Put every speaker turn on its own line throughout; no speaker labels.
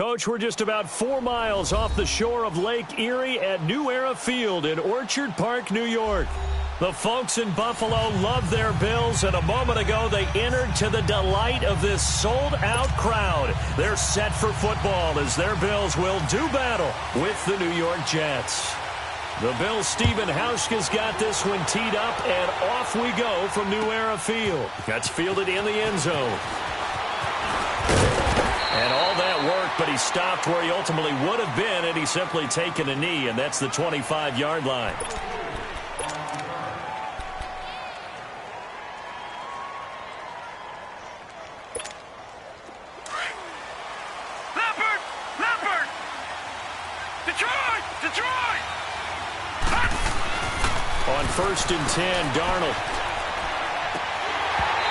Coach, we're just about 4 miles off the shore of Lake Erie at New Era Field in Orchard Park, New York. The folks in Buffalo love their Bills, and a moment ago they entered to the delight of this sold-out crowd. They're set for football as their Bills will do battle with the New York Jets. The Bills' Stephen Hauschka's got this one teed up, and off we go from New Era Field. That's fielded in the end zone. And all that work, but he stopped where he ultimately would have been had he simply taken a knee, and that's the 25-yard line. On 1st and 10, Darnold.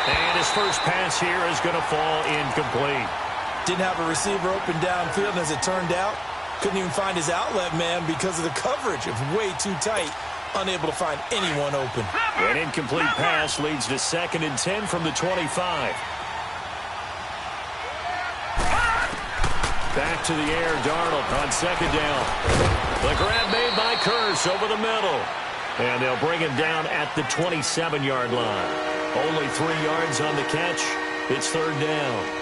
And his first pass here is going to fall incomplete.
Didn't have a receiver open downfield, and as it turned out, couldn't even find his outlet man because of the coverage. It was way too tight, unable to find anyone open.
An incomplete pass leads to 2nd and 10 from the 25. Back to the air, Darnold on 2nd down. The grab made by Kearse over the middle. And they'll bring him down at the 27-yard line. Only 3 yards on the catch. It's 3rd down.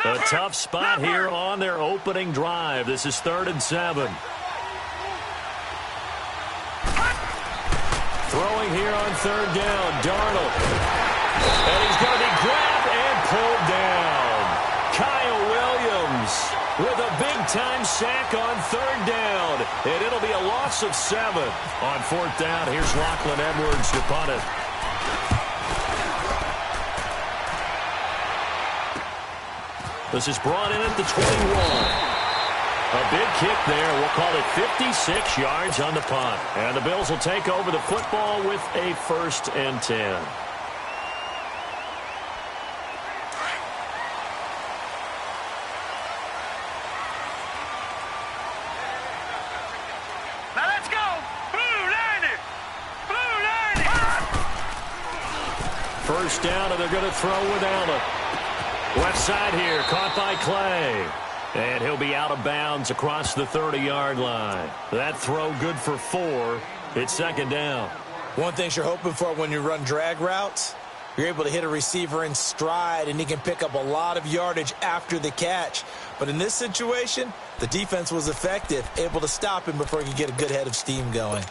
A tough spot here on their opening drive. This is 3rd and 7. Throwing here on 3rd down, Darnold. And he's going to be grabbed and pulled down. Kyle Williams with a big-time sack on 3rd down. And it'll be a loss of 7. On 4th down, here's Lachlan Edwards to punt it. This is brought in at the 21. A big kick there. We'll call it 56 yards on the punt. And the Bills will take over the football with a 1st and 10.
Now let's go. Blue 90. Blue 90.
First down, and they're going to throw with Allen. Left side here, caught by Clay. And he'll be out of bounds across the 30-yard line. That throw good for 4. It's 2nd down.
One thing you're hoping for when you run drag routes, you're able to hit a receiver in stride, and he can pick up a lot of yardage after the catch. But in this situation, the defense was effective, able to stop him before he could get a good head of steam going.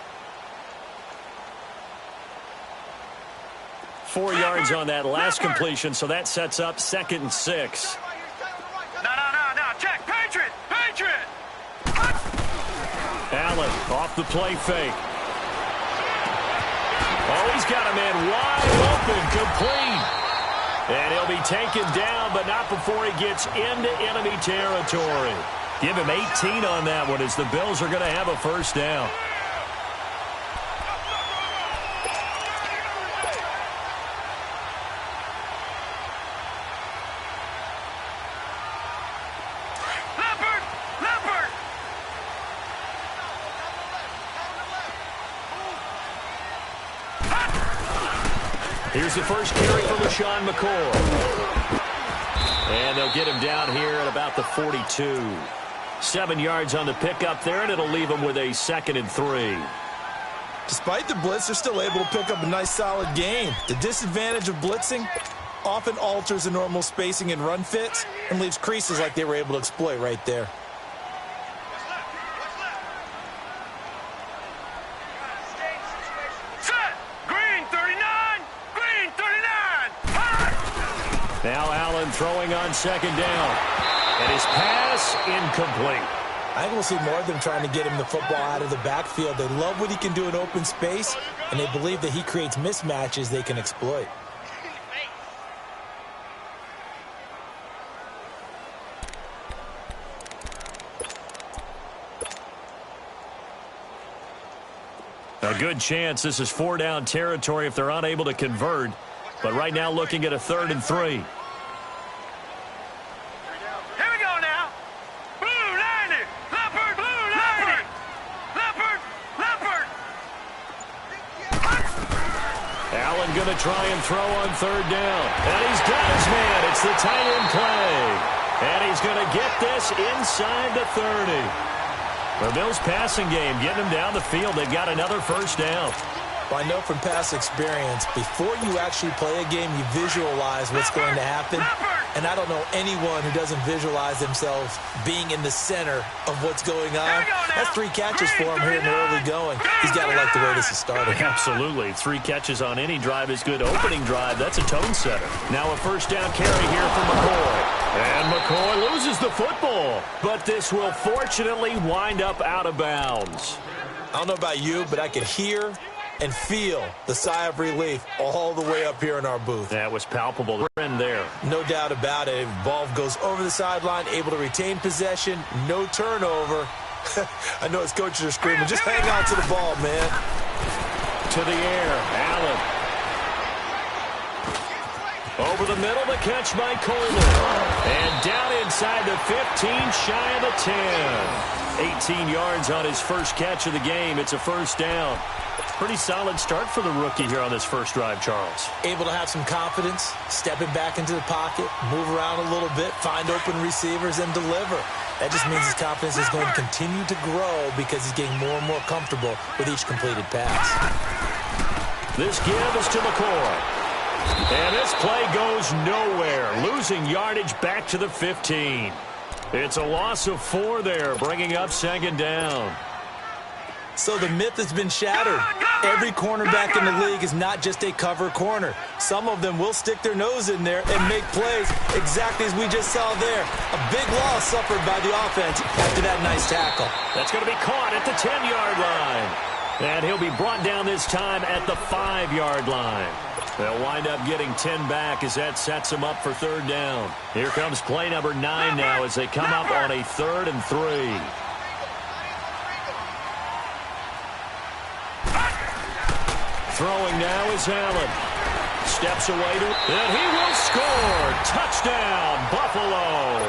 4 yards on that last completion, so that sets up 2nd and 6.
No. Check. Patriot.
Allen off the play fake. Oh, he's got a man wide open, complete. And he'll be taken down, but not before he gets into enemy territory. Give him 18 on that one as the Bills are going to have a 1st down. Here's the first carry for LaShawn McCoy. And they'll get him down here at about the 42. 7 yards on the pickup there, and it'll leave him with a 2nd and 3.
Despite the blitz, they're still able to pick up a nice, solid gain. The disadvantage of blitzing often alters the normal spacing and run fits and leaves creases like they were able to exploit right there.
Now Allen throwing on 2nd down. And his pass incomplete.
I think we'll see more of them trying to get him the football out of the backfield. They love what he can do in open space, and they believe that he creates mismatches they can exploit.
A good chance this is 4-down territory if they're unable to convert. But right now looking at a 3rd and 3.
Here we go now. Blue 90. Leopard. Blue 90. Leopard. Leopard.
Allen going to try and throw on 3rd down. And he's got his man. It's the tight end play. And he's going to get this inside the 30. The Bills passing game getting them down the field. They've got another 1st down.
Well, I know from past experience, before you actually play a game, you visualize what's going to happen. And I don't know anyone who doesn't visualize themselves being in the center of what's going on. That's 3 catches for him here in the early going. He's got to like the way this is starting.
Absolutely. 3 catches on any drive is good. Opening drive, that's a tone setter. Now a 1st down carry here for McCoy. And McCoy loses the football. But this will fortunately wind up out of bounds.
I don't know about you, but I could hear and feel the sigh of relief all the way up here in our booth.
That was palpable. The trend there.
No doubt about it. Ball goes over the sideline, able to retain possession, no turnover. I know his coaches are screaming, just hang on to the ball, man.
To the air, Allen. Over the middle, the catch by Coleman. And down inside the 15, shy of the 10. 18 yards on his first catch of the game. It's a 1st down. Pretty solid start for the rookie here on this first drive, Charles.
Able to have some confidence, stepping back into the pocket, move around a little bit, find open receivers, and deliver. That just means his confidence is going to continue to grow because he's getting more and more comfortable with each completed pass.
This give is to McCoy. And this play goes nowhere, losing yardage back to the 15. It's a loss of 4 there, bringing up 2nd down.
So the myth has been shattered. Every cornerback in the league is not just a cover corner. Some of them will stick their nose in there and make plays exactly as we just saw there. A big loss suffered by the offense after that nice tackle.
That's going to be caught at the 10-yard line. And he'll be brought down this time at the 5-yard line. They'll wind up getting 10 back as that sets them up for 3rd down. Here comes play number 9 now as they come up on a 3rd and 3. Throwing now is Allen. Steps away to, and he will score. Touchdown, Buffalo.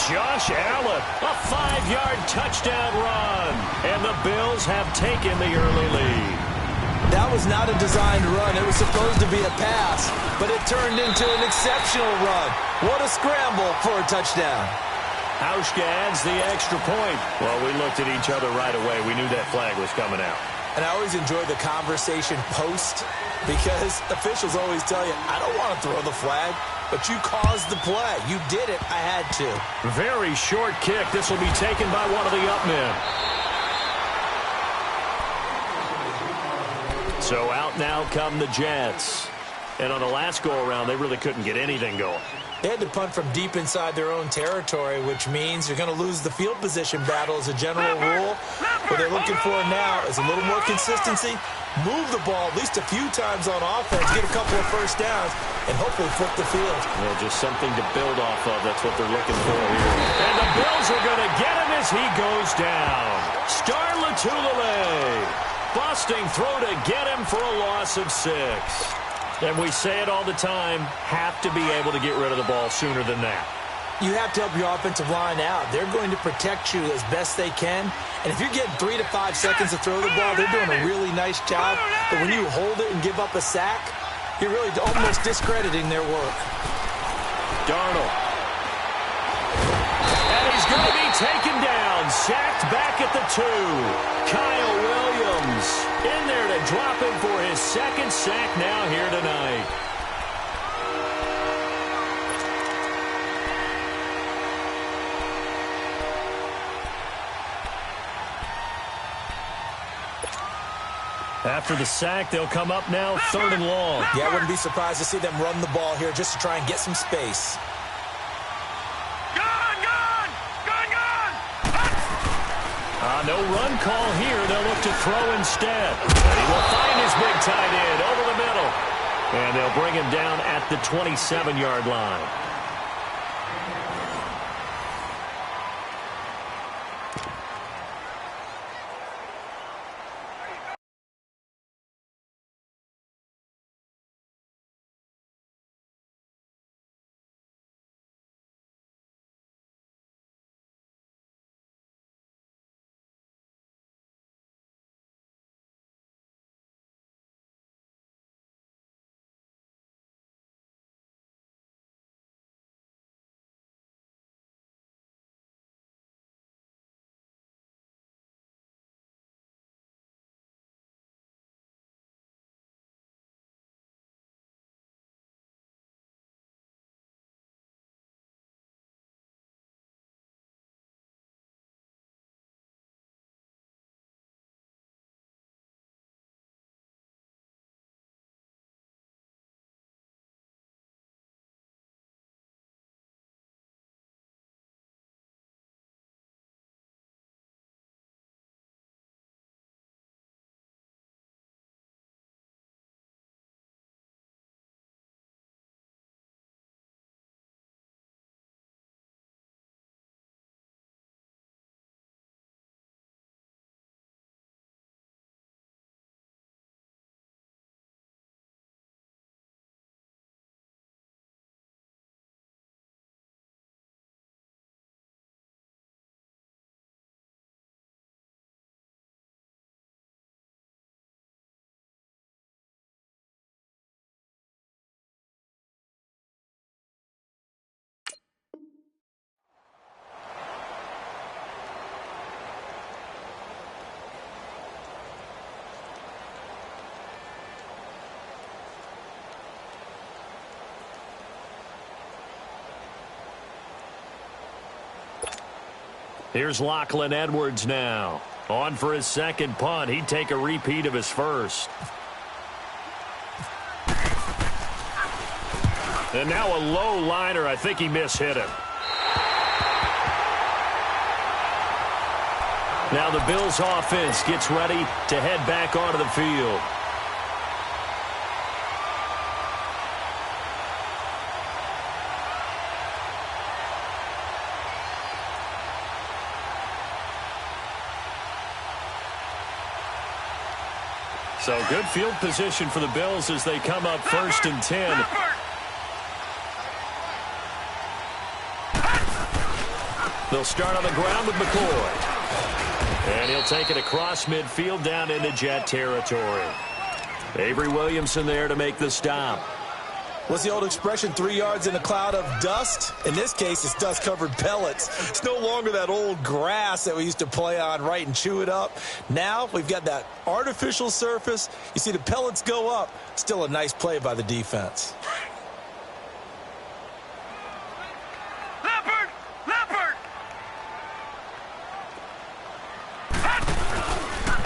Josh Allen, a 5-yard touchdown run. And the Bills have taken the early lead.
That was not a designed run. It was supposed to be a pass, but it turned into an exceptional run. What a scramble for a touchdown.
Hauschka adds the extra point. Well, we looked at each other right away. We knew that flag was coming out.
And I always enjoy the conversation post because officials always tell you, I don't want to throw the flag, but you caused the play. You did it. I had to.
Very short kick. This will be taken by one of the up men. So out now come the Jets. And on the last go-around, they really couldn't get anything going.
They had to punt from deep inside their own territory, which means you're going to lose the field position battle as a general rule. What they're looking for now is a little more consistency, move the ball at least a few times on offense, get a couple of 1st downs, and hopefully flip the field.
Well, just something to build off of. That's what they're looking for here. And the Bills are going to get him as he goes down. Star Latulippe busting through to get him for a loss of 6. And we say it all the time, have to be able to get rid of the ball sooner than that.
You have to help your offensive line out. They're going to protect you as best they can. And if you're getting 3 to 5 seconds to throw the ball, they're doing a really nice job. But when you hold it and give up a sack, you're really almost discrediting their work.
Darnold. And he's going to be taken down, sacked back at the 2. Kyle Williams in there to drop him for his 2nd sack now here tonight. After the sack, they'll come up now 3rd and long.
Yeah, I wouldn't be surprised to see them run the ball here just to try and get some space.
No run call here. They'll look to throw instead. And he will find his big tight end over the middle. And they'll bring him down at the 27-yard line. Here's Lachlan Edwards now. On for his second punt. He'd take a repeat of his first. And now a low liner. I think he mishit him. Now the Bills offense gets ready to head back onto the field. So good field position for the Bills as they come up 1st and 10. They'll start on the ground with McCoy. And he'll take it across midfield down into Jet territory. Avery Williamson there to make the stop.
What's the old expression, 3 yards in a cloud of dust? In this case, it's dust-covered pellets. It's no longer that old grass that we used to play on, right, and chew it up. Now we've got that artificial surface. You see the pellets go up. Still a nice play by the defense.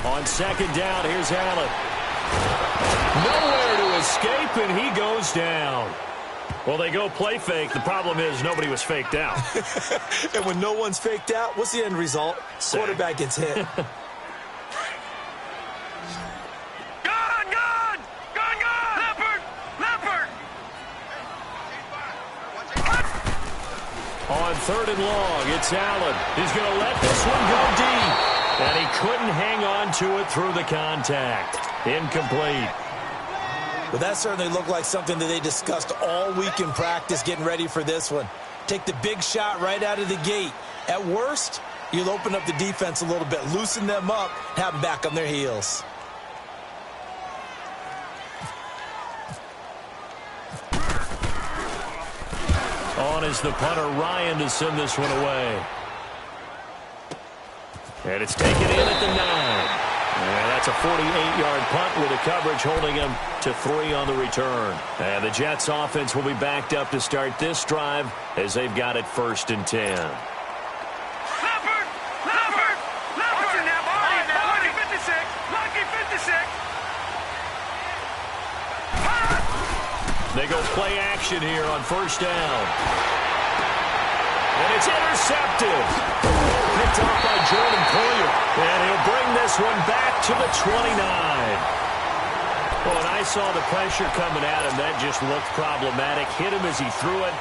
On 2nd down, here's Allen. Nowhere to escape, and he goes down. Well, they go play fake. The problem is nobody was faked out.
And when no one's faked out, what's the end result?
Sack.
Quarterback gets hit.
On 3rd and long, it's Allen. He's going to let this one go deep. And he couldn't hang on to it through the contact. Incomplete.
But that certainly looked like something that they discussed all week in practice getting ready for this one. Take the big shot right out of the gate. At worst, you'll open up the defense a little bit, loosen them up, have them back on their heels.
On is the punter, Ryan, to send this one away. And it's taken in at the 9. And that's a 48-yard punt with the coverage holding him to 3 on the return. And the Jets offense will be backed up to start this drive as they've got it 1st and 10. They go play action here on 1st down. And it's intercepted. Picked off by Jordan Poyer. And he'll bring this one back to the 29. Well, when I saw the pressure coming at him, that just looked problematic. Hit him as he threw it,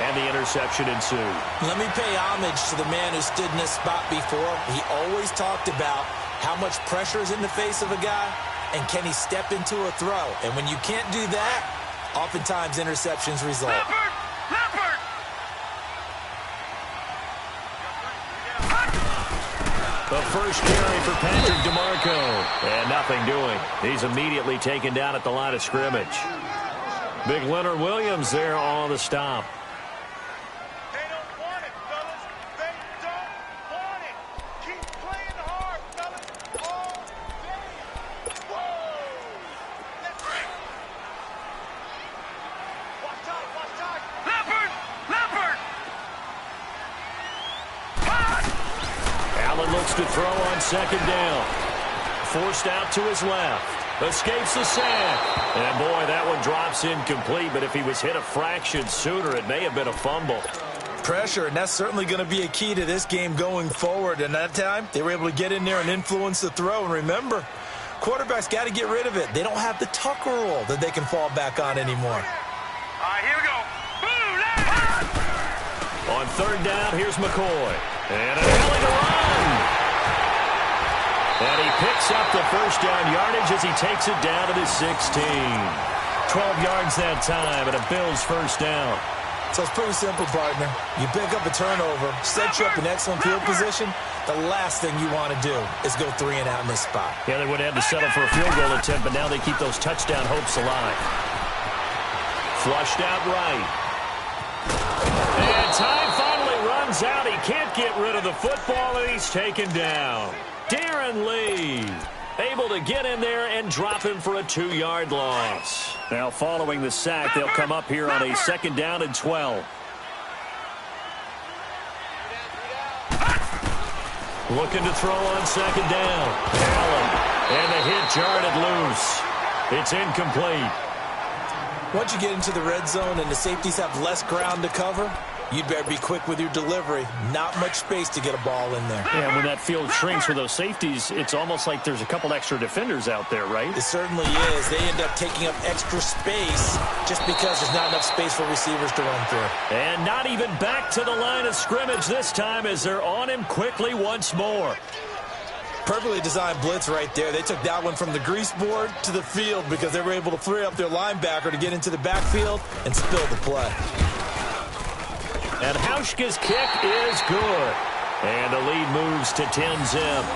and the interception ensued.
Let me pay homage to the man who stood in this spot before. He always talked about how much pressure is in the face of a guy, and can he step into a throw. And when you can't do that, oftentimes interceptions result.
The first carry for Patrick DeMarco. And nothing doing. He's immediately taken down at the line of scrimmage. Big Leonard Williams there on the stop.
They don't want it, fellas. They don't want it. Keep playing hard, fellas. All day. Whoa! That's right. Watch out, watch out. Leopard! Leopard!
Allen looks to throw on 2nd down. Forced out to his left. Escapes the sack. And, boy, that one drops incomplete. But if he was hit a fraction sooner, it may have been a fumble.
Pressure, and that's certainly going to be a key to this game going forward. And that time, they were able to get in there and influence the throw. And remember, quarterbacks got to get rid of it. They don't have the Tucker rule that they can fall back on anymore.
All right, here we go. Boom!
On 3rd down, here's McCoy. And an alley to run. And he picks up the 1st down yardage as he takes it down to the 16. 12 yards that time and a Bills 1st down.
So it's pretty simple, partner. You pick up a turnover, set you up in excellent field position. The last thing you want to do is go 3 and out in this spot.
Yeah, they would have to settle for a field goal attempt, but now they keep those touchdown hopes alive. Flushed out right. And time finally runs out. He can't get rid of the football, and he's taken down. Darren Lee able to get in there and drop him for a 2-yard loss. Now following the sack, they'll come up here on a 2nd down and 12. Looking to throw on second down. Allen. And the hit jarred it loose. It's incomplete.
Once you get into the red zone and the safeties have less ground to cover, you'd better be quick with your delivery. Not much space to get a ball in there.
Yeah, when that field shrinks with those safeties, it's almost like there's a couple extra defenders out there, right?
It certainly is. They end up taking up extra space just because there's not enough space for receivers to run through.
And not even back to the line of scrimmage this time as they're on him quickly once more.
Perfectly designed blitz right there. They took that one from the grease board to the field because they were able to free up their linebacker to get into the backfield and spill the play.
And Hauschka's kick is good. And the lead moves to 10-zip.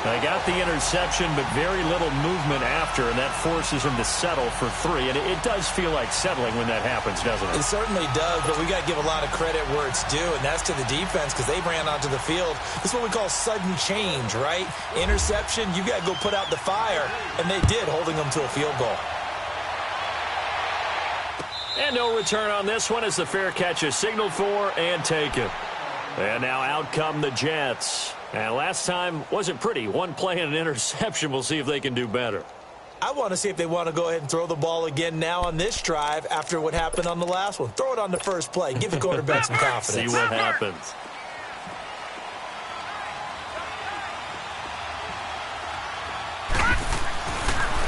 They got the interception, but very little movement after, and that forces him to settle for 3. And it does feel like settling when that happens, doesn't it?
It certainly does, but we got to give a lot of credit where it's due, and that's to the defense because they ran onto the field. This is what we call sudden change, right? Interception, you got to go put out the fire, and they did, holding them to a field goal.
And no return on this one as the fair catch is signaled for and taken. And now out come the Jets. And last time wasn't pretty. One play and an interception. We'll see if they can do better.
I want to see if they want to go ahead and throw the ball again now on this drive after what happened on the last one. Throw it on the first play. Give the quarterback some confidence.
See what happens.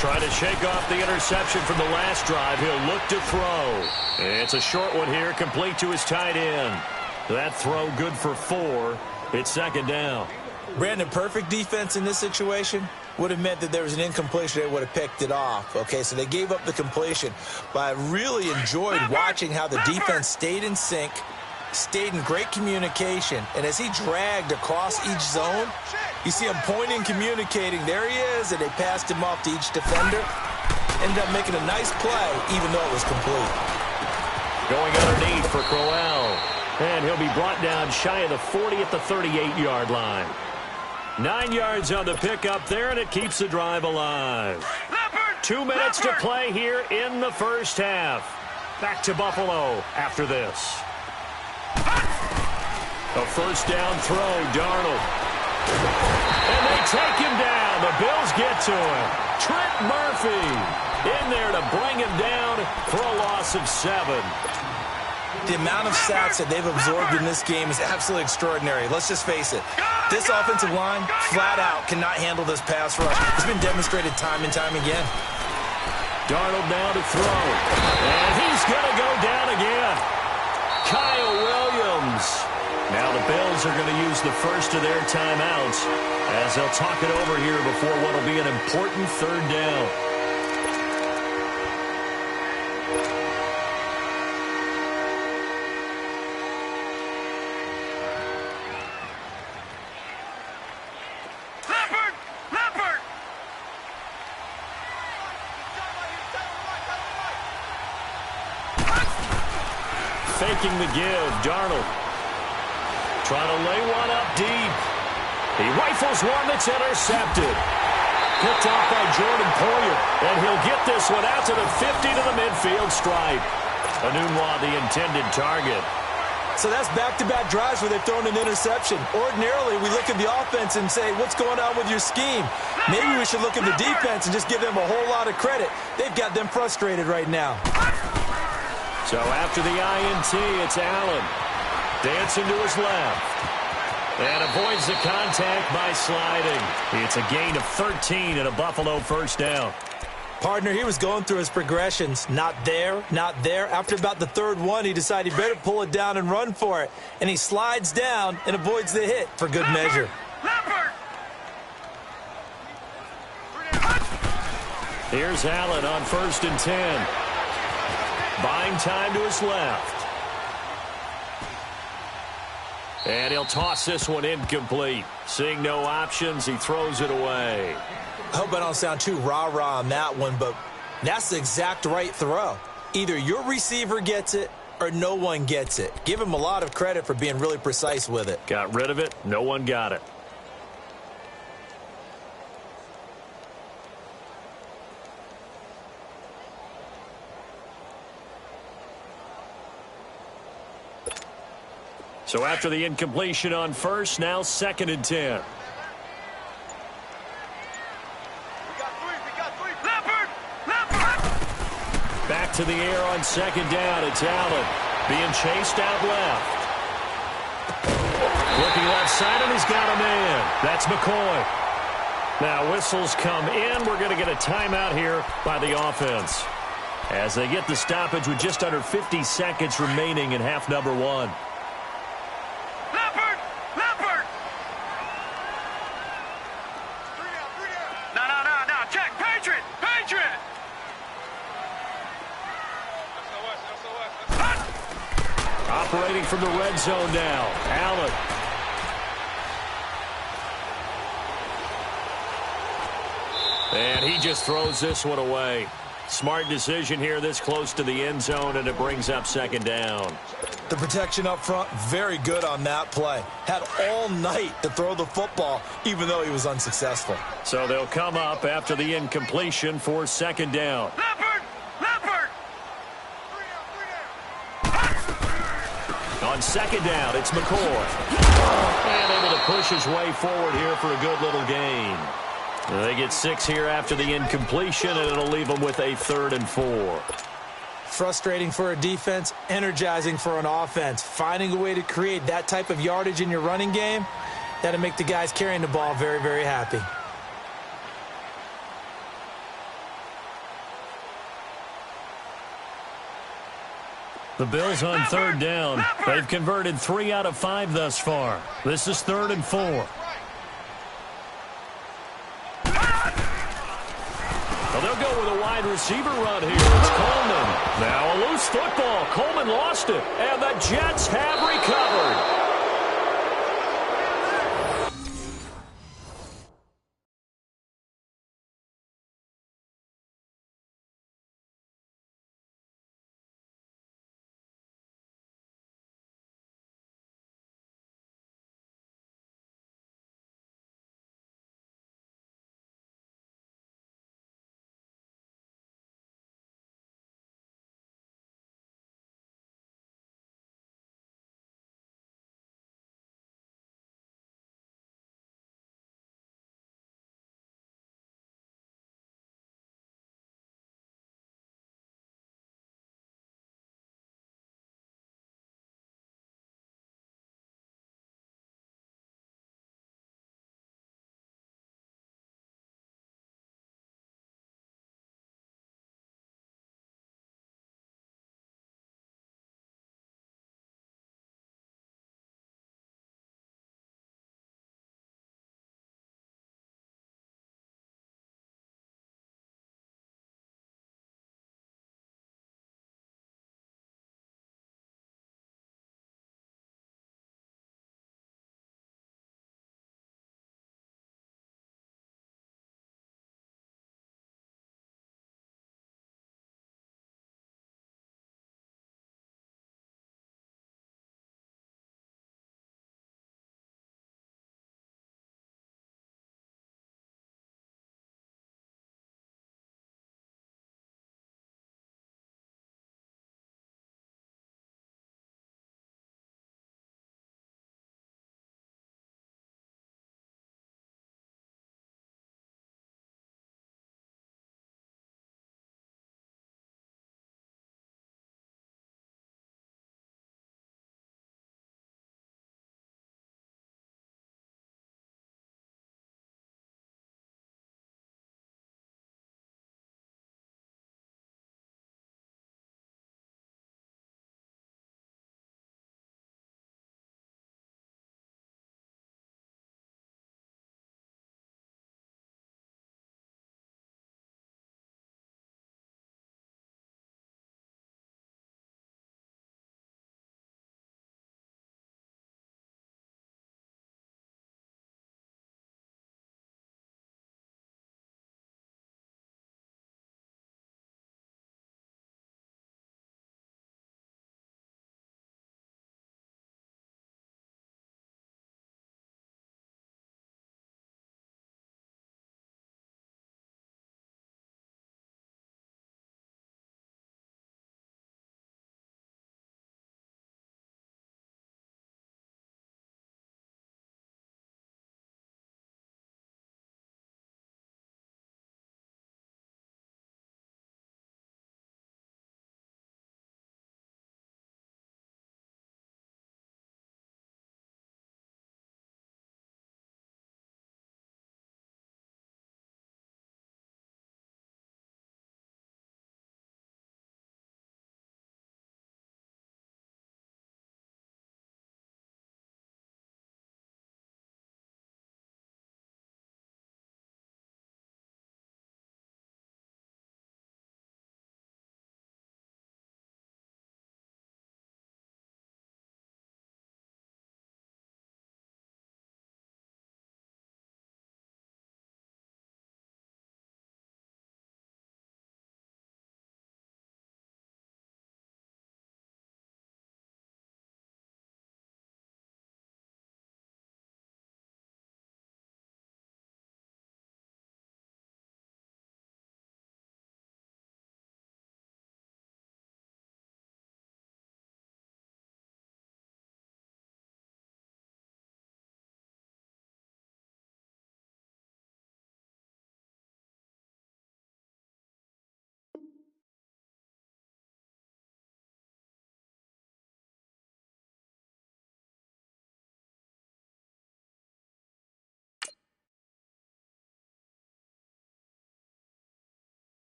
Trying to shake off the interception from the last drive. He'll look to throw. It's a short one here, complete to his tight end. That throw good for 4. It's second down.
Brandon, perfect defense in this situation would have meant that there was an incompletion. They would have picked it off. Okay, so they gave up the completion. But I really enjoyed watching how the defense stayed in sync, stayed in great communication. And as he dragged across each zone, you see him pointing, communicating. There he is, and they passed him off to each defender. Ended up making a nice play, even though it was complete.
Going underneath for Crowell. And he'll be brought down shy of the 40 at the 38-yard line. 9 yards on the pickup there, and it keeps the drive alive. 2 minutes to play here in the first half. Back to Buffalo after this. A first down throw, Darnold. And they take him down. The Bills get to him. Trent Murphy in there to bring him down for a loss of 7.
The amount of sacks that they've absorbed in this game is absolutely extraordinary. Let's just face it. This offensive line, flat out, cannot handle this pass rush. It's been demonstrated time and time again.
Darnold now to throw. And he's going to go down again. Kyle Williams. Now the Bills are going to use the first of their timeouts as they'll talk it over here before what will be an important third down. Faking the give, Darnold. Trying to lay one up deep. He rifles one that's intercepted. Picked off by Jordan Poyer. And he'll get this one out to the 50 to the midfield stripe. Anunwa, the intended target.
So that's back-to-back drives where they've thrown an interception. Ordinarily, we look at the offense and say, what's going on with your scheme? Maybe we should look at the defense and just give them a whole lot of credit. They've got them frustrated right now.
So after the INT, it's Allen. Dancing to his left. And avoids the contact by sliding. It's a gain of 13 and a Buffalo first down.
Partner, he was going through his progressions. Not there, not there. After about the third one, he decided he better pull it down and run for it. And he slides down and avoids the hit for good measure.
Here's Allen on 1st and 10. Buying time to his left. And he'll toss this one incomplete. Seeing no options, he throws it away.
I hope I don't sound too rah-rah on that one, but that's the exact right throw. Either your receiver gets it or no one gets it. Give him a lot of credit for being really precise with it.
Got rid of it. No one got it. So after the incompletion on first, now 2nd and 10. Back to the air on 2nd down. It's Allen being chased out left. Looking left side, and he's got a man. That's McCoy. Now whistles come in. We're going to get a timeout here by the offense as they get the stoppage with just under 50 seconds remaining in half number 1. Operating from the red zone now. Allen. And he just throws this one away. Smart decision here this close to the end zone, and it brings up 2nd down.
The protection up front, very good on that play. Had all night to throw the football, even though he was unsuccessful.
So they'll come up after the incompletion for 2nd down. On 2nd down, it's McCoy. And able to push his way forward here for a good little gain. They get 6 here after the incompletion, and it'll leave them with a 3rd and 4.
Frustrating for a defense, energizing for an offense. Finding a way to create that type of yardage in your running game, that'll make the guys carrying the ball very, very happy.
The Bills on 3rd down. They've converted 3 out of 5 thus far. This is 3rd and 4. Well, they'll go with a wide receiver run here. It's Coleman. Now a loose football. Coleman lost it. And the Jets have recovered.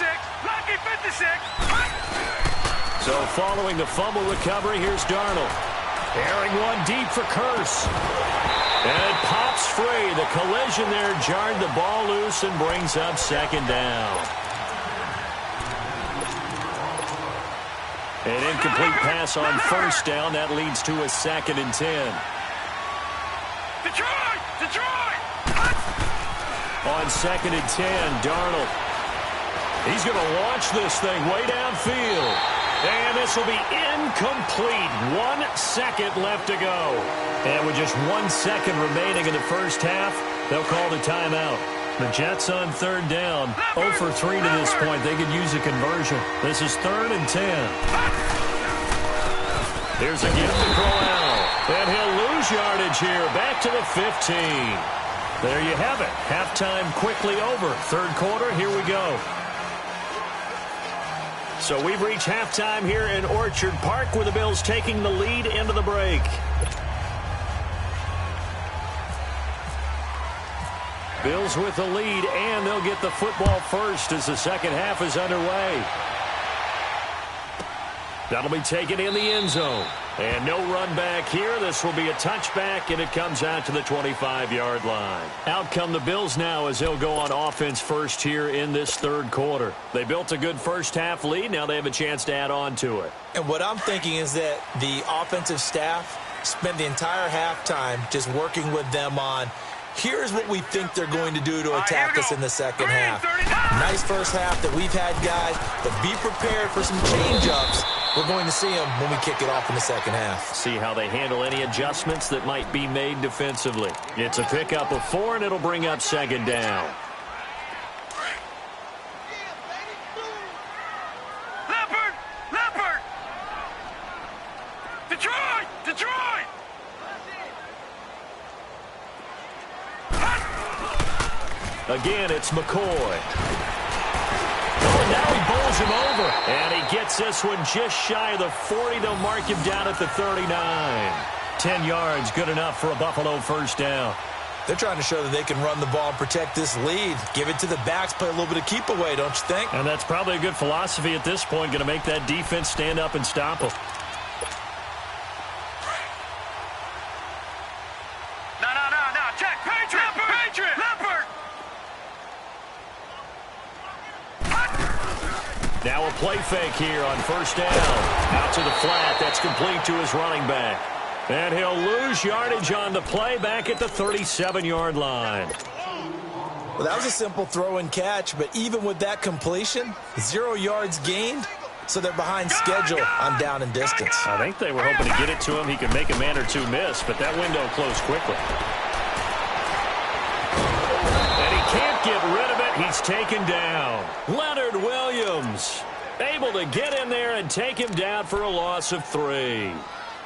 Lucky 56.
So following the fumble recovery, here's Darnold. Airing one deep for Curse. And it pops free. The collision there jarred the ball loose and brings up second down. An incomplete pass on first down. That leads to a 2nd and 10.
Detroit!
On 2nd and 10, Darnold. He's going to launch this thing way downfield. And this will be incomplete. 1 second left to go. And with just 1 second remaining in the first half, they'll call the timeout. The Jets on 3rd down. 0 for 3 to this point. They could use a conversion. This is 3rd and 10. Here's a gift to Crowell. And he'll lose yardage here. Back to the 15. There you have it. Halftime quickly over. 3rd quarter, here we go. So we've reached halftime here in Orchard Park with the Bills taking the lead into the break. Bills with the lead, and they'll get the football first as the second half is underway. That'll be taken in the end zone. And no run back here. This will be a touchback, and it comes out to the 25-yard line. Out come the Bills now as they'll go on offense first here in this 3rd quarter. They built a good first-half lead. Now they have a chance to add on to it.
And what I'm thinking is that the offensive staff spent the entire halftime just working with them on, here's what we think they're going to do to attack us in the second half. Nice first half that we've had, guys, but be prepared for some change-ups. We're going to see them when we kick it off in the second half.
See how they handle any adjustments that might be made defensively. It's a pickup of 4, and it'll bring up 2nd down.
Leopard! Detroit!
Again, it's McCoy. Oh, now he bowls him over. And he gets this one just shy of the 40. They'll mark him down at the 39. 10 yards, good enough for a Buffalo first down.
They're trying to show that they can run the ball and protect this lead. Give it to the backs, play a little bit of keep away, don't you think?
And that's probably a good philosophy at this point, going to make that defense stand up and stop them.
No. Check. Patriot. Leopard.
Now a play fake here on first down. Out to the flat. That's complete to his running back. And he'll lose yardage on the play back at the 37-yard line.
Well, that was a simple throw and catch, but even with that completion, 0 yards gained, so they're behind schedule on down and distance.
I think they were hoping to get it to him. He could make a man or two miss, but that window closed quickly. And he can't get rid of it. He's taken down. Leonard Williams able to get in there and take him down for a loss of 3.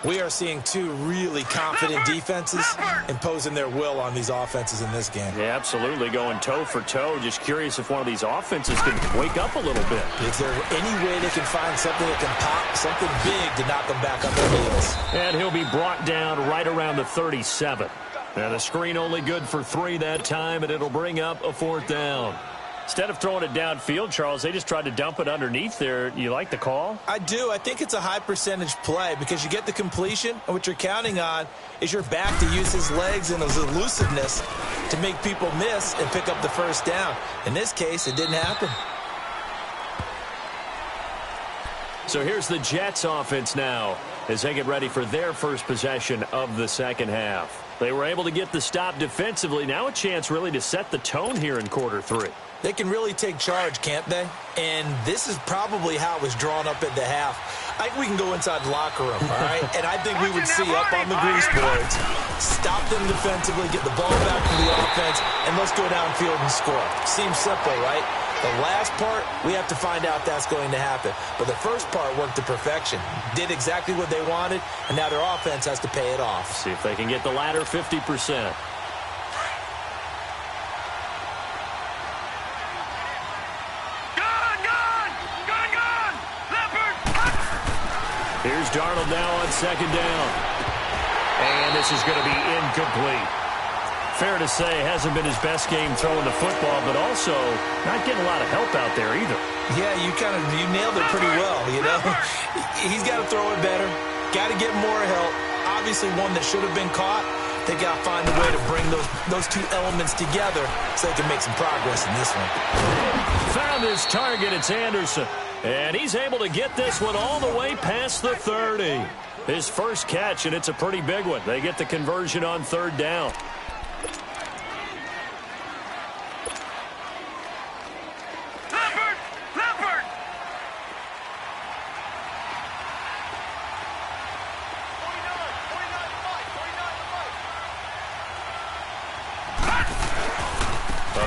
We are seeing 2 really confident defenses imposing their will on these offenses in this game.
Yeah, absolutely, going toe for toe. Just curious if one of these offenses can wake up a little bit.
Is there any way they can find something that can pop, something big to knock them back on their heels?
And he'll be brought down right around the 37. And the screen only good for 3 that time, and it'll bring up a 4th down. Instead of throwing it downfield, Charles, they just tried to dump it underneath there. You like the call?
I do. I think it's a high percentage play because you get the completion, and what you're counting on is your back to use his legs and his elusiveness to make people miss and pick up the first down. In this case, it didn't happen.
So here's the Jets offense now as they get ready for their first possession of the second half. They were able to get the stop defensively. Now a chance really to set the tone here in quarter 3.
They can really take charge, can't they? And this is probably how it was drawn up at the half. I think we can go inside the locker room, all right? And I think we would see up on the grease boards, stop them defensively, get the ball back to the offense, and let's go downfield and score. Seems simple, right? The last part, we have to find out that's going to happen. But the first part worked to perfection. Did exactly what they wanted, and now their offense has to pay it off.
See if they can get the latter 50%. Here's Darnold now on second down. And this is going to be incomplete. Fair to say, hasn't been his best game throwing the football, but also also not getting a lot of help out there either.
Yeah, you nailed it pretty well, you know. He's got to throw it better, got to get more help. Obviously one that should have been caught. They got to find a way to bring those two elements together so they can make some progress in this one.
Found his target. It's Anderson. And he's able to get this one all the way past the 30. His first catch, and it's a pretty big one. They get the conversion on third down.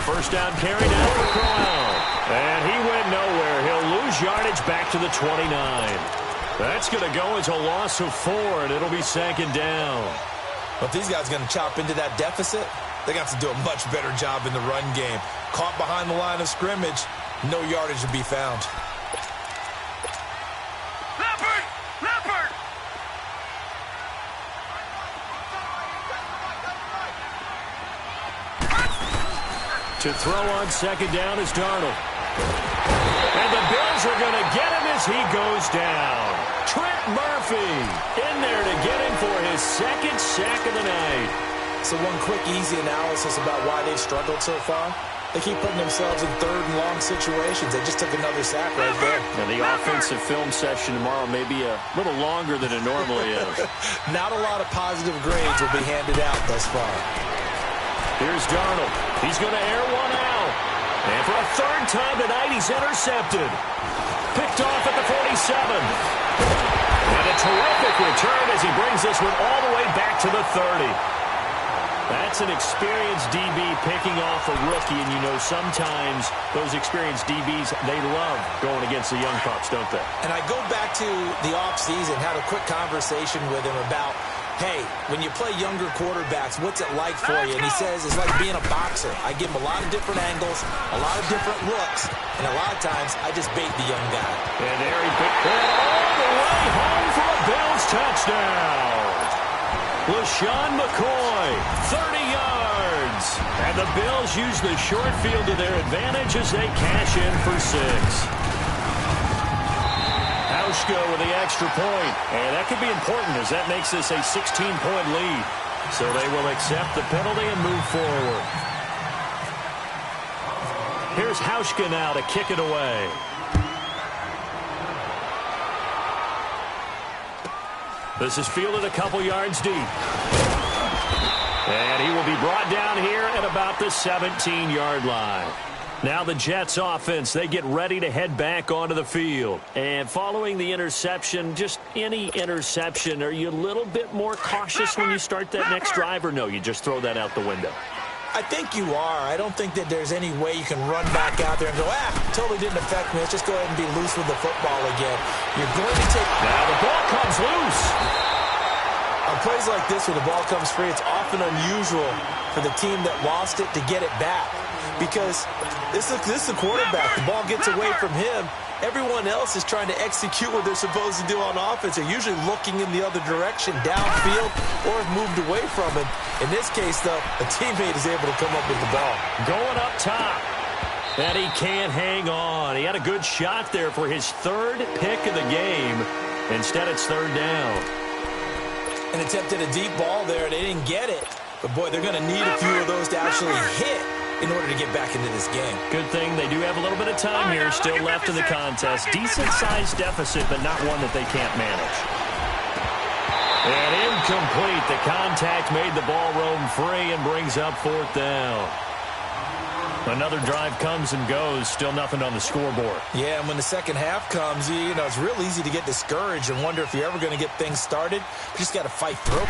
First down carry now for Crowell. And he went nowhere. He'll lose yardage back to the 29. That's going to go as a loss of 4, and it'll be second down.
Well, if these guys are going to chop into that deficit, they got to do a much better job in the run game. Caught behind the line of scrimmage, no yardage to be found.
To throw on second down is Darnold. And the Bills are going to get him as he goes down. Trent Murphy in there to get him for his second sack of the night.
So one quick, easy analysis about why they've struggled so far. They keep putting themselves in third and long situations. They just took another sack right there.
And the offensive film session tomorrow may be a little longer than it normally is.
Not a lot of positive grades will be handed out thus far.
Here's Darnold. He's going to air one out. And for a third time tonight, he's intercepted. Picked off at the 47. And a terrific return as he brings this one all the way back to the 30. That's an experienced DB picking off a rookie, and you know sometimes those experienced DBs, they love going against the young pups, don't they?
And I go back to the offseason, had a quick conversation with him about, hey, when you play younger quarterbacks, what's it like for you? And he says it's like being a boxer. I give him a lot of different angles, a lot of different looks, and a lot of times I just bait the young guy.
And there he picked it all the way home for a Bills touchdown. LaShawn McCoy, 30 yards. And the Bills use the short field to their advantage as they cash in for 6. Hauschka with the extra point. And that could be important as that makes this a 16-point lead. So they will accept the penalty and move forward. Here's Hauschka now to kick it away. This is fielded a couple yards deep. And he will be brought down here at about the 17-yard line. Now the Jets offense, they get ready to head back onto the field. And following the interception, just any interception, are you a little bit more cautious when you start that next drive, or no, you just throw that out the window?
I think you are. I don't think that there's any way you can run back out there and go, totally didn't affect me. Let's just go ahead and be loose with the football again. You're going to take...
Now the ball comes loose.
On plays like this where the ball comes free, it's often unusual for the team that lost it to get it back. Because this is the quarterback. The ball gets away from him. Everyone else is trying to execute what they're supposed to do on offense. They're usually looking in the other direction, downfield, or have moved away from him. In this case, though, a teammate is able to come up with the ball.
Going up top. And he can't hang on. He had a good shot there for his third pick of the game. Instead, it's third down.
And attempted a deep ball there. They didn't get it. But, boy, they're going to need a few of those to actually hit in order to get back into this game.
Good thing they do have a little bit of time here still left in the contest. Decent-sized deficit, but not one that they can't manage. And incomplete. The contact made the ball roam free and brings up fourth down. Another drive comes and goes. Still nothing on the scoreboard.
Yeah, and when the second half comes, you know, it's real easy to get discouraged and wonder if you're ever going to get things started. You just got to fight through.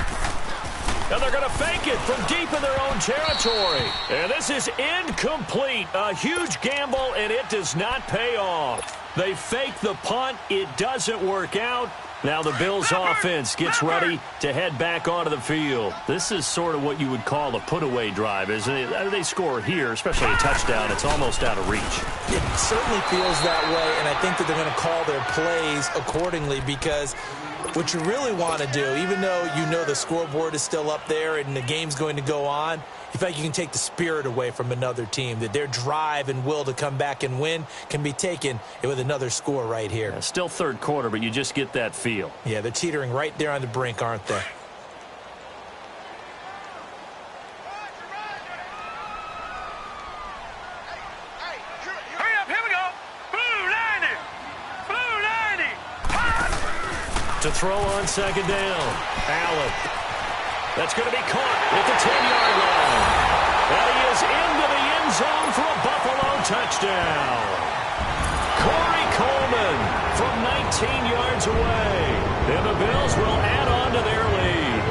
And they're going to fake it from deep in their own territory. And this is incomplete. A huge gamble, and it does not pay off. They fake the punt. It doesn't work out. Now the Bills offense gets ready to head back onto the field. This is sort of what you would call a put-away drive, isn't it? They score here, especially a touchdown. It's almost out of reach.
It certainly feels that way, and I think that they're going to call their plays accordingly because what you really want to do, even though you know the scoreboard is still up there and the game's going to go on, You feel like you can take the spirit away from another team, that their drive and will to come back and win can be taken with another score right here.
Yeah, still third quarter, but you just get that feel.
Yeah, they're teetering right there on the brink, aren't they?
To throw on second down. Allen. That's going to be caught at the 10-yard line. And he is into the end zone for a Buffalo touchdown. Corey Coleman from 19 yards away. And the Bills will add on to their lead.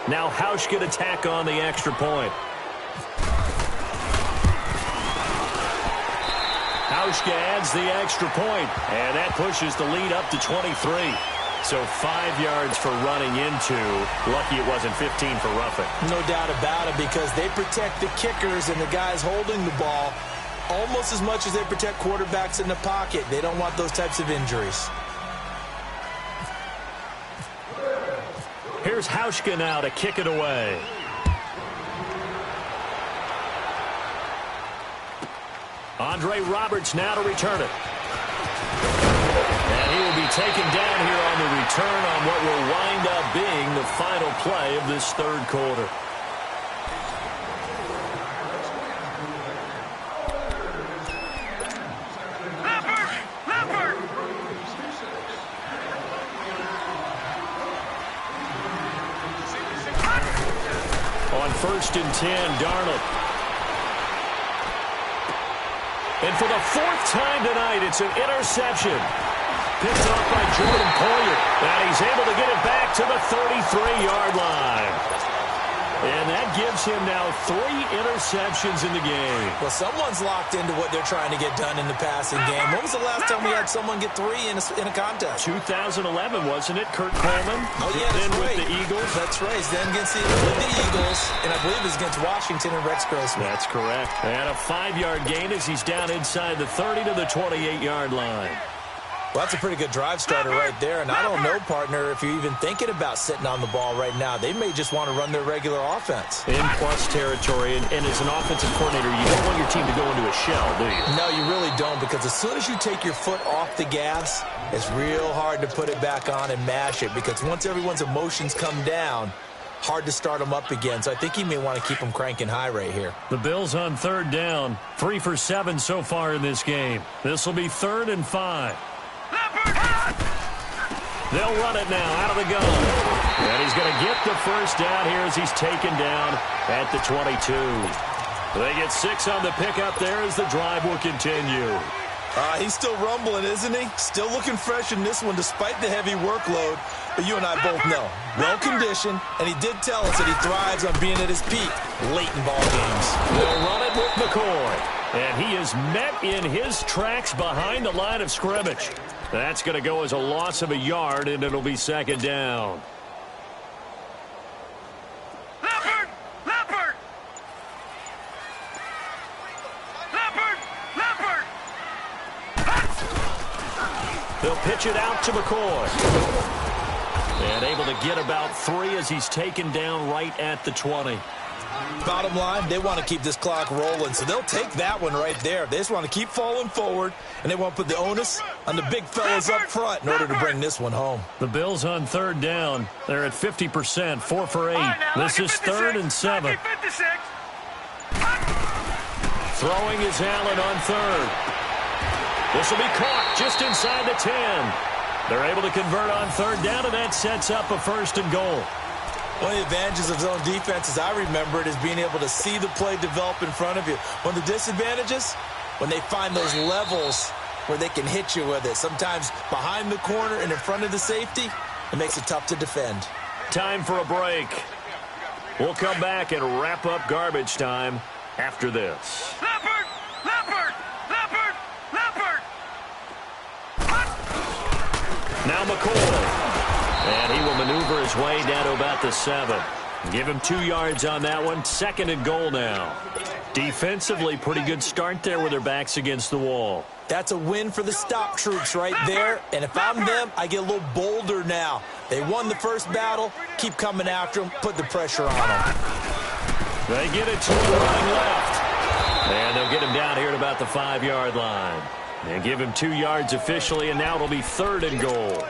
Now Hausch can attack on the extra point. Hauschka adds the extra point, and that pushes the lead up to 23. So 5 yards for running into. Lucky it wasn't 15 for roughing.
No doubt about it, because they protect the kickers and the guys holding the ball almost as much as they protect quarterbacks in the pocket. They don't want those types of injuries.
Here's Hauschka now to kick it away. Andre Roberts now to return it. And he will be taken down here on the return on what will wind up being the final play of this third quarter. On 1st and 10, Darnold. And for the 4th time tonight, it's an interception. Picked off by Jordan Poyer. And he's able to get it back to the 33-yard line. And that gives him now 3 interceptions in the game.
Well, someone's locked into what they're trying to get done in the passing game. When was the last time we had someone get 3 in a contest?
2011, wasn't it? Kurt Coleman.
Oh, yeah,
then
that's
with
right.
the Eagles.
That's right. Then with the Eagles, and I believe it was against Washington and Rex Grossman.
That's correct. And a 5-yard gain as he's down inside the 30 to the 28-yard line.
Well, that's a pretty good drive starter right there. And I don't know, partner, if you're even thinking about sitting on the ball right now. They may just want to run their regular offense.
In plus territory, and as an offensive coordinator, you don't want your team to go into a shell, do you?
No, you really don't, because as soon as you take your foot off the gas, it's real hard to put it back on and mash it, because once everyone's emotions come down, hard to start them up again. So I think he may want to keep them cranking high right here.
The Bills on 3rd down. 3 for 7 so far in this game. This will be 3rd and 5. They'll run it now out of the gun. And he's going to get the first down here as he's taken down at the 22. They get 6 on the pickup there as the drive will continue.
He's still rumbling, isn't he? Still looking fresh in this one despite the heavy workload. But you and I both know, well-conditioned, and he did tell us that he thrives on being at his peak late in ball games.
They'll run it with McCoy. And he is met in his tracks behind the line of scrimmage. That's going to go as a loss of a yard, and it'll be 2nd down.
Leopard! Leopard! Leopard! Leopard!
They'll pitch it out to McCoy. And able to get about 3 as he's taken down right at the 20.
Bottom line, they want to keep this clock rolling, so they'll take that one right there. They just want to keep falling forward, and they want to put the onus on the big fellas up front in order to bring this one home.
The Bills on 3rd down. They're at 50%, 4 for 8. This is 3rd and 7. Throwing is Allen on 3rd. This will be caught just inside the 10. They're able to convert on 3rd down, and that sets up a 1st and goal.
One of the advantages of zone defense, as I remember it, is being able to see the play develop in front of you. One of the disadvantages, when they find those levels where they can hit you with it. Sometimes behind the corner and in front of the safety, it makes it tough to defend.
Time for a break. We'll come back and wrap up garbage time after this.
Leopard! Leopard! Leopard! Leopard!
Now McCoy. And he will maneuver his way down to about the 7. Give him 2 yards on that one. 2nd and goal now. Defensively, pretty good start there with their backs against the wall.
That's a win for the stop troops right there. And if I'm them, I get a little bolder now. They won the first battle. Keep coming after them. Put the pressure on them.
They get it to him running left. And they'll get him down here at about the 5-yard line. And give him 2 yards officially, and now it'll be 3rd and goal.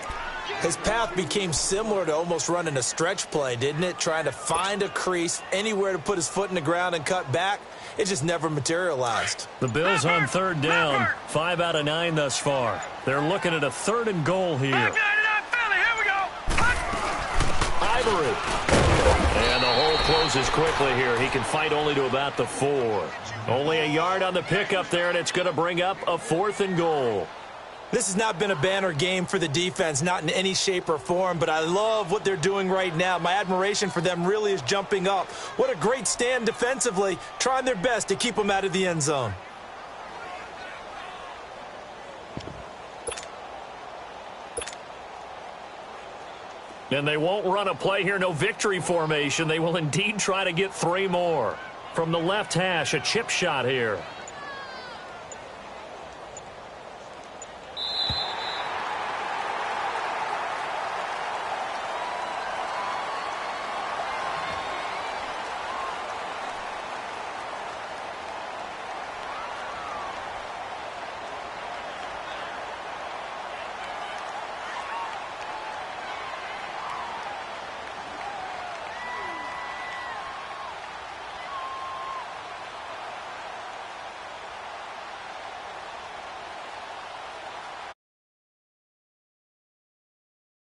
His path became similar to almost running a stretch play, didn't it? Trying to find a crease, anywhere to put his foot in the ground and cut back. It just never materialized.
The Bills on 3rd down. 5 out of 9 thus far. They're looking at a 3rd and goal here. Ivory. And the hole closes quickly here. He can fight only to about the 4. Only a yard on the pickup there, and it's going to bring up a 4th and goal.
This has not been a banner game for the defense, not in any shape or form, but I love what they're doing right now. My admiration for them really is jumping up. What a great stand defensively, trying their best to keep them out of the end zone.
And they won't run a play here, no victory formation. They will indeed try to get 3 more. From the left hash, a chip shot here.